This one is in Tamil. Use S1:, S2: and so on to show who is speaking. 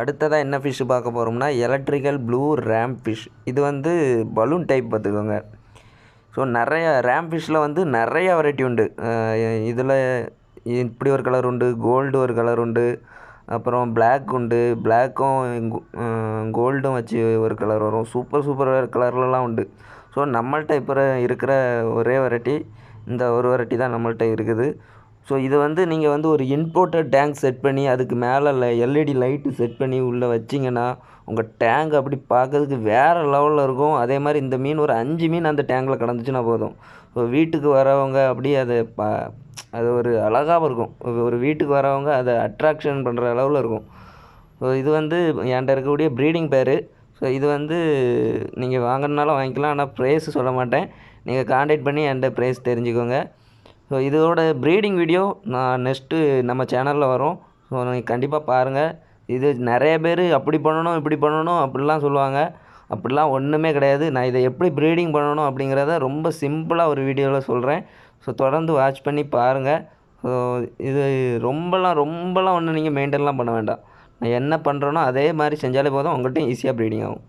S1: அடுத்ததாக என்ன ஃபிஷ்ஷு பார்க்க போகிறோம்னா எலக்ட்ரிக்கல் ப்ளூ ரேம் ஃபிஷ். இது வந்து பலூன் டைப் பார்த்துக்கோங்க. ஸோ நிறைய ரேம் ஃபிஷ்ஷில் வந்து நிறைய வெரைட்டி உண்டு. இதில் இப்படி ஒரு கலர் உண்டு, கோல்டு ஒரு கலர் உண்டு, அப்புறம் பிளாக் உண்டு, பிளாக்கும் கோல்டும் வச்சு ஒரு கலர் வரும். சூப்பர் சூப்பர் கலர்லலாம் உண்டு. ஸோ நம்மள்கிட்ட இப்போ இருக்கிற ஒரே வெரைட்டி இந்த ஒரு வெரைட்டி தான் நம்மள்கிட்ட இருக்குது. ஸோ இது வந்து நீங்கள் வந்து ஒரு இம்போர்ட்டட் டேங்க் செட் பண்ணி அதுக்கு மேலே எல்இடி லைட்டு செட் பண்ணி உள்ளே வச்சிங்கன்னா உங்கள் டேங்க் அப்படி பார்க்கறதுக்கு வேறு லெவலில் இருக்கும். அதே மாதிரி இந்த மீன் ஒரு 5 மீன் அந்த டேங்கில் கிடந்துச்சுன்னா போதும். ஸோ வீட்டுக்கு வரவங்க அப்படியே அதை அது ஒரு அழகாகவும் இருக்கும். ஒரு வீட்டுக்கு வரவங்க அதை அட்ராக்ஷன் பண்ணுற அளவில் இருக்கும். ஸோ இது வந்து என்கிட்ட இருக்கக்கூடிய ப்ரீடிங் பேர். ஸோ இது வந்து நீங்கள் வாங்கினாலும் வாங்கிக்கலாம். ஆனால் ப்ரைஸ் சொல்ல மாட்டேன். நீங்கள் கான்டாக்ட் பண்ணி என்கிட்ட ப்ரைஸ் தெரிஞ்சுக்கோங்க. ஸோ இதோட ப்ரீடிங் வீடியோ நான் நெக்ஸ்ட்டு நம்ம சேனலில் வரும். ஸோ நீங்கள் கண்டிப்பாக பாருங்கள். இது நிறைய பேர் அப்படி பண்ணணும் இப்படி பண்ணணும் அப்படிலாம் சொல்லுவாங்க. அப்படிலாம் ஒன்றுமே கிடையாது. நான் இதை எப்படி ப்ரீடிங் பண்ணணும் அப்படிங்கிறத ரொம்ப சிம்பிளாக ஒரு வீடியோவில் சொல்கிறேன். ஸோ தொடர்ந்து வாட்ச் பண்ணி பாருங்கள். ஸோ இது ரொம்பலாம் ஒன்றும் நீங்கள் மெயின்டைன்லாம் பண்ண வேண்டாம். நான் என்ன பண்ணுறேனோ அதே மாதிரி செஞ்சாலே போதும், உங்கள்கிட்ட ஈஸியாக ப்ரீடிங் ஆகும்.